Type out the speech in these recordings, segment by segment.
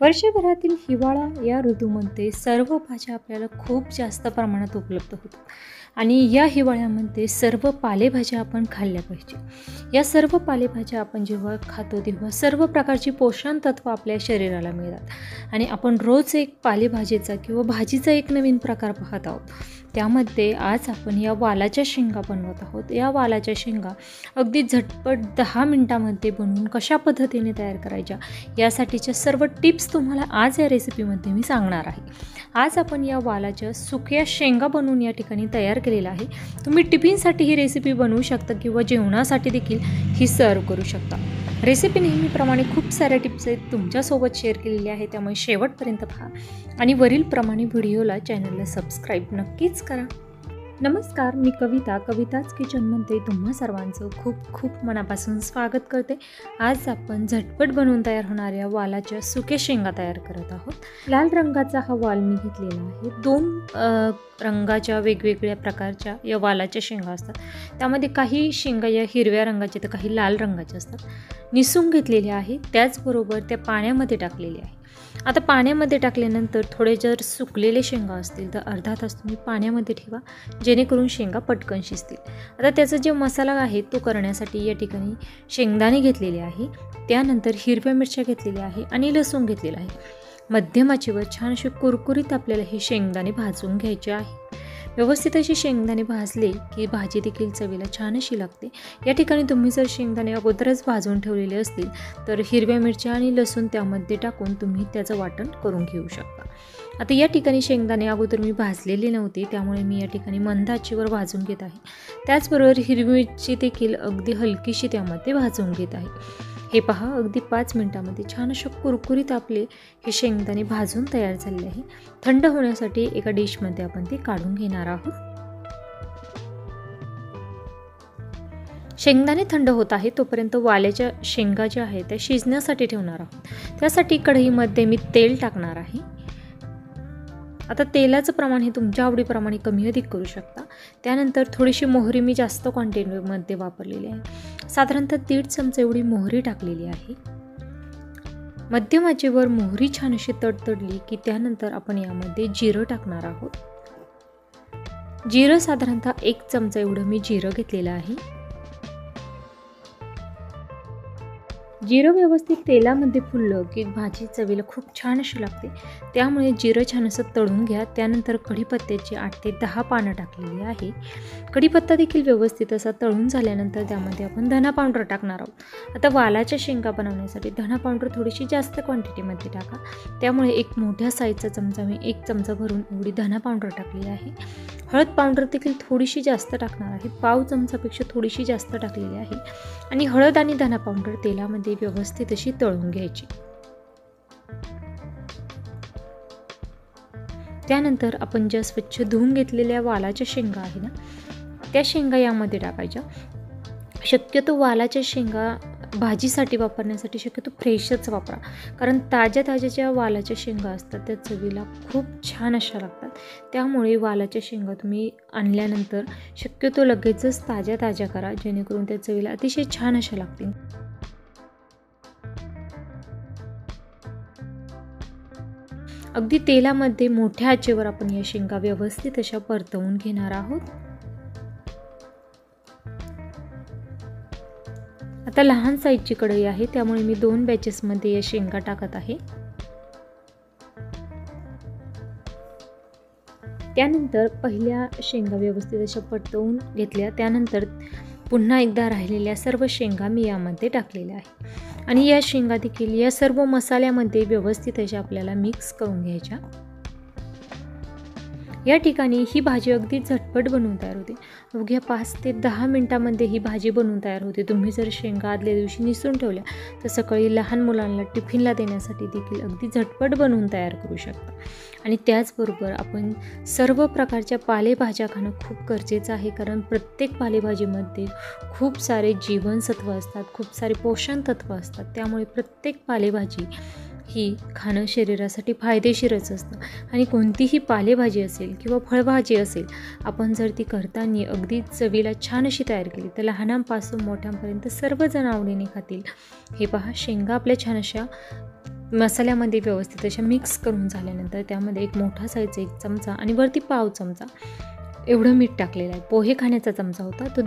वर्षभरातील हिवाळा या ऋतूमध्ये सर्व भाज्या आपल्याला खूप जास्त प्रमाणात उपलब्ध होतात आणि या हिवाळ्यामध्ये सर्व पालेभाज्या आपण खाल्ल्या पाहिजे. या सर्व पालेभाज्या आपण जेव्हा खातो तेव्हा सर्व प्रकारची पोषण तत्व आपल्या शरीराला मिळतात आणि आपण रोज एक पालेभाजीचा किंवा भाजीचा एक नवीन प्रकार पाहत आहोत. त्यामध्ये आज आपण या वालाच्या शेंगा बनवत आहोत. या वालाच्या शेंगा अगदी झटपट 10 मिनिटांमध्ये बनवून कशा पद्धतीने तयार करायच्या यासाठीच्या सर्व टिप्स तुम्हाला आज या रेसिपीमध्ये मी सांगणार आहे. आज आपण या वालाच्या सुक्या शेंगा बनवून या ठिकाणी तयार केलेला आहे. तुम्ही टिफिनसाठी ही रेसिपी बनवू शकता किंवा जेवणासाठी देखील ही सर्व करू शकता. रेसिपी नेहमीप्रमाणे खूप साऱ्या टिप्स आहेत तुमच्यासोबत शेअर केलेली आहे, त्यामुळे शेवटपर्यंत पहा आणि वरीलप्रमाणे व्हिडिओला चॅनलला सबस्क्राईब नक्कीच करा. नमस्कार, मी कविताच किचनमध्ये तुम्हा सर्वांचं खूप खूप मनापासून स्वागत करते. आज आपण झटपट बनवून तयार होणाऱ्या वालाच्या सुक्या शेंगा तयार करत आहोत. लाल रंगाचा हा वाल मी घेतलेला आहे. 2 रंगाच्या वेगवेगळ्या प्रकारच्या या वालाच्या शेंगा असतात. त्यामध्ये काही शेंगा या हिरव्या रंगाच्या तर काही लाल रंगाच्या असतात. निसून घेतलेल्या आहे, त्याचबरोबर त्या पाण्यामध्ये टाकलेल्या आहे. आता पाण्यामध्ये टाकल्यानंतर थोडे जर सुकलेले शेंगा असतील तर अर्धा तास तुम्ही पाण्यामध्ये ठेवा, जेणेकरून शेंगा पटकन शिजतील. आता त्याचा जे मसाला आहे तो करण्यासाठी या ठिकाणी शेंगदाणे घेतलेले आहे, त्यानंतर हिरव्या मिरच्या घेतलेल्या आहे आणि लसूण घेतलेला आहे. मध्यम आचेवर छान असे कुरकुरीत आपल्याला हे शेंगदाणे भाजून घ्यायचे आहे. व्यवस्थित अशी शेंगदाणे भाजले की भाजी देखील चवीला छान अशी लागते. या ठिकाणी तुम्ही जर शेंगदाणे अगोदरच भाजून ठेवलेले असतील तर हिरव्या मिरच्या आणि लसूण त्यामध्ये टाकून तुम्ही त्याचं वाटण करून घेऊ शकता. आता या ठिकाणी शेंगदाणे अगोदर मी भाजलेले नव्हते, त्यामुळे मी या ठिकाणी मंद आचेवर भाजून घेत आहे. त्याचबरोबर हिरवी मिरची देखील अगदी हलकीशी त्यामध्ये भाजून घेत आहे. हे पहा, अगदी 5 मिनिटांमध्ये छान अशा कुरकुरीत आपले हे शेंगदाणे भाजून तयार झाले आहे. थंड होण्यासाठी एका डिशमध्ये आपण ते काढून घेणार आहोत. शेंगदाणे थंड होत आहे तोपर्यंत वाल्याच्या शेंगा ज्या आहेत त्या शिजण्यासाठी ठेवणार आहोत. त्यासाठी कढईमध्ये मी तेल टाकणार आहे. आता तेलाचं प्रमाण हे तुमच्या आवडीप्रमाणे कमी अधिक करू शकता. त्यानंतर थोडीशी मोहरी मी जास्त क्वांटिटीमध्ये वापरलेली आहे, साधारणतः 1.5 चमचा एवढी मोहरी टाकलेली आहे. मध्यम आचेवर मोहरी छान अशी तडतडली की त्यानंतर आपण यामध्ये जिरं टाकणार आहोत. जिरं साधारणतः 1 चमचा एवढं मी जिरं घेतलेलं आहे. जिरं व्यवस्थित तेलामध्ये फुललं की भाजी चवीला खूप छान अशी लागते, त्यामुळे जिरं छान असं तळून घ्या. त्यानंतर कढीपत्त्याची 8 ते 10 पानं टाकलेली आहे. कढीपत्ता देखील व्यवस्थित असा तळून झाल्यानंतर त्यामध्ये आपण धना पावडर टाकणार आहोत. आता वालाच्या शेंगा बनवण्यासाठी धना पावडर थोडीशी जास्त क्वांटिटीमध्ये टाका, त्यामुळे एक मोठ्या साईजचा चमचा मी 1 चमचा भरून एवढी धना पावडर टाकलेली आहे. हळद पावडर देखील थोडीशी जास्त टाकणार आहे, पाव चमचापेक्षा थोडीशी जास्त टाकलेली आहे. आणि हळद आणि धना पावडर तेलामध्ये व्यवस्थित अशी तळून घ्यायची. त्यानंतर आपण ज्या स्वच्छ धुवून घेतलेल्या वालाच्या शेंगा आहे ना, त्या शेंगा यामध्ये टाकायच्या. शक्यतो वालाच्या शेंगा भाजीसाठी वापरण्यासाठी शक्यतो फ्रेशच वापरा, कारण ताज्या ज्या वालाच्या शेंगा असतात त्या चवीला खूप छान अशा लागतात. त्यामुळे वालाच्या शेंगा तुम्ही आणल्यानंतर शक्यतो लगेचच ताज्या करा, जेणेकरून त्या चवीला अतिशय छान अशा लागतील. अगदी तेलामध्ये मोठ्या आचेवर आपण या शेंगा व्यवस्थित अशा परतवून घेणार आहोत. आता लहान साईजची कढई आहे, त्यामुळे मी 2 बॅचेसमध्ये या शेंगा टाकत आहे. त्यानंतर पहिल्या शेंगा व्यवस्थित अशा परतवून घेतल्या. त्यानंतर पुन्हा एकदा राहिलेल्या सर्व शेंगा मी यामध्ये टाकलेल्या आहे आणि या शेंगा देखील या सर्व मसाल्यामध्ये व्यवस्थित अशा आपल्याला मिक्स करून घ्यायच्या. या ठिकाणी ही भाजी अगदी झटपट बनवून तयार होते. अवघ्या 5 ते 10 मिनिटांमध्ये ही भाजी बनवून तयार होते. तुम्ही जर शेंगा आदल्या दिवशी निसून ठेवल्या तर सकाळी लहान मुलांना टिफिनला देण्यासाठी देखील अगदी झटपट बनवून तयार करू शकता. आणि त्याचबरोबर आपण सर्व प्रकारच्या पालेभाज्या खाणं खूप गरजेचं आहे, कारण प्रत्येक पालेभाजीमध्ये खूप सारे जीवनसत्व असतात, खूप सारे पोषण तत्व असतात. त्यामुळे प्रत्येक पालेभाजी ही खाणं शरीरासाठी फायदेशीरच असतं. आणि कोणतीही पालेभाजी असेल किंवा फळभाजी असेल, आपण जर ती करताना अगदी चवीला छान अशी तयार केली तर लहानांपासून मोठ्यांपर्यंत सर्वजण आवडीने खातील. हे पहा, शेंगा आपल्या छान अशा मसाल्यामध्ये व्यवस्थित अशा मिक्स करून झाल्यानंतर त्यामध्ये एक मोठा साईजचा 1 चमचा आणि वरती पाव चमचा एवढं मीठ टाकलेलं आहे. पोहे खाण्याचा चमचा होता तो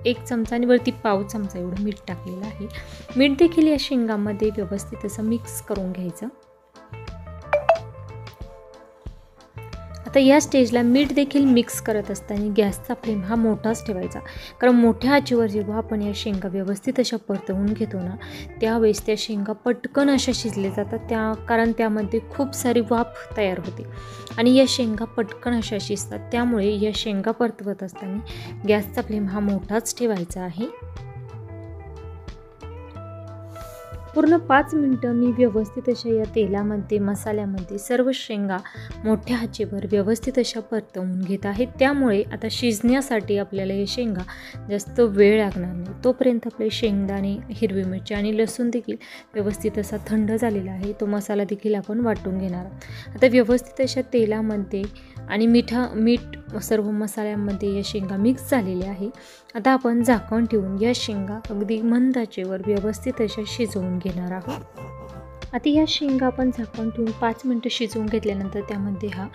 1 चमचा आणि वरती पाव चमचा एवढं मीठ टाकलेलं आहे. मीठ देखील या शेंगामध्ये व्यवस्थित असं मिक्स करून घ्यायचं. आता या स्टेजला मीठ देखील मिक्स करत असताना गॅसचा फ्लेम हा मोठाच ठेवायचा, कारण मोठ्या आचेवर जेव्हा आपण या शेंगा व्यवस्थित अशा परतवून घेतो ना, त्यावेळेस त्या शेंगा पटकन अशा शिजल्या जातात, कारण त्यामध्ये खूप सारी वाफ तयार होते आणि या शेंगा पटकन अशा शिजतात. त्यामुळे या शेंगा परतवत असताना गॅसचा फ्लेम हा मोठाच ठेवायचा आहे. पूर्ण 5 मिनटं मी व्यवस्थित अशा या तेलामध्ये मसाल्यामध्ये सर्व शेंगा मोठ्या आचेवर व्यवस्थित अशा परतवून घेत आहे. त्यामुळे आता शिजण्यासाठी आपल्याला हे शेंगा जास्त वेळ लागणार नाही. तोपर्यंत आपले शेंगदाणे, हिरवी मिरची आणि लसूण देखील व्यवस्थित असा थंड झालेला आहे. तो मसाला देखील आपण वाटून घेणार आहोत. आता व्यवस्थित अशा तेलामध्ये आणि मीठ सर्व मसाल्यामध्ये या शेंगा मिक्स झालेल्या आहे. आता आपण झाकण ठेवून या शेंगा अगदी मंद आचेवर व्यवस्थित अशा शिजवून घेणार आहोत. आता या शेंगा आपण झाकण ठेवून 5 मिनटं शिजवून घेतल्यानंतर त्यामध्ये हा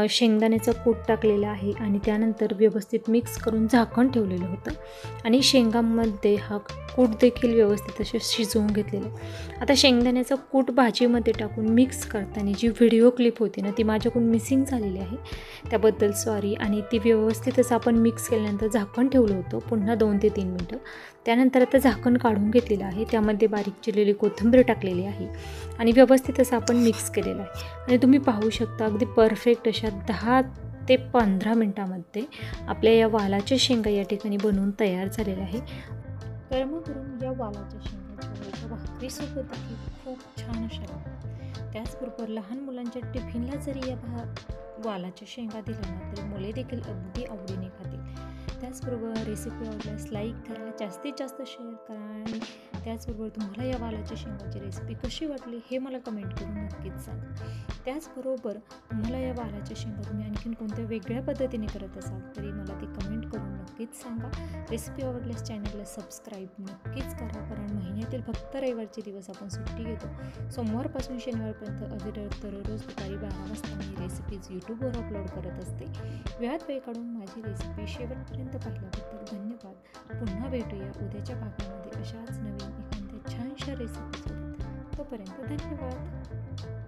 शेंगदाण्याचा कूट टाकलेला आहे आणि त्यानंतर व्यवस्थित मिक्स करून झाकण ठेवलेलं होतं आणि शेंगामध्ये हा कूट देखील व्यवस्थित असे शिजवून घेतलेलं. आता शेंगदाण्याचा कूट भाजीमध्ये टाकून मिक्स करताना जी व्हिडिओ क्लिप होती ना, ती माझ्याकडून मिसिंग झालेली आहे, त्याबद्दल सॉरी. आणि ती व्यवस्थितच आपण मिक्स केल्यानंतर झाकण ठेवलं होतं पुन्हा 2 ते 3 मिनटं. त्यानंतर आता झाकण काढून घेतलेलं आहे, त्यामध्ये बारीक चिरलेली कोथिंबीर टाकलेली आहे आणि व्यवस्थित असं आपण मिक्स केलेलं आहे. आणि तुम्ही पाहू शकता अगदी परफेक्ट अशा 10 ते 15 मिनटामध्ये आपल्या या वालाच्या शेंगा या ठिकाणी बनवून तयार झालेल्या आहे. गरमागरम या वालाच्या शेंगाच्या भाकरीसोबत देखील खूप छान अशा लागतात. त्याचबरोबर लहान मुलांच्या टिफिनला जरी या वालाच्या शेंगा दिल्या ना, तरी मुले देखील अगदी आवडीने खातील. त्याचबरोबर रेसिपी आवडल्यास लाईक करा, जास्तीत जास्त शेअर करा आणि त्याचबरोबर तुम्हाला या वालाच्या शेंगाची रेसिपी कशी वाटली हे मला कमेंट करून नक्कीच सांगा. त्याचबरोबर तुम्हाला या वालाच्या शेंगा तुम्ही आणखीन कोणत्या वेगळ्या पद्धतीने करत असाल तरी मला ती कमेंट करून नक्कीच सांगा. रेसिपी आवडल्यास चॅनलला सबस्क्राईब नक्कीच करा, कारण महिन्यातील फक्त रविवारचे दिवस आपण सुट्टी घेतो. सोमवारपासून शनिवारपर्यंत अविरत दररोज दुपारी 12 वाजता मी रेसिपीज यूट्यूबवर अपलोड करत असते. वेळात वेळ काढून माझी रेसिपी शेवटपर्यंत पाहिल्याबद्दल धन्यवाद. पुन्हा भेटूया उद्याच्या भागामध्ये अशाच नवीन एखाद्या छानशा रेसिपीसोबत. तोपर्यंत धन्यवाद.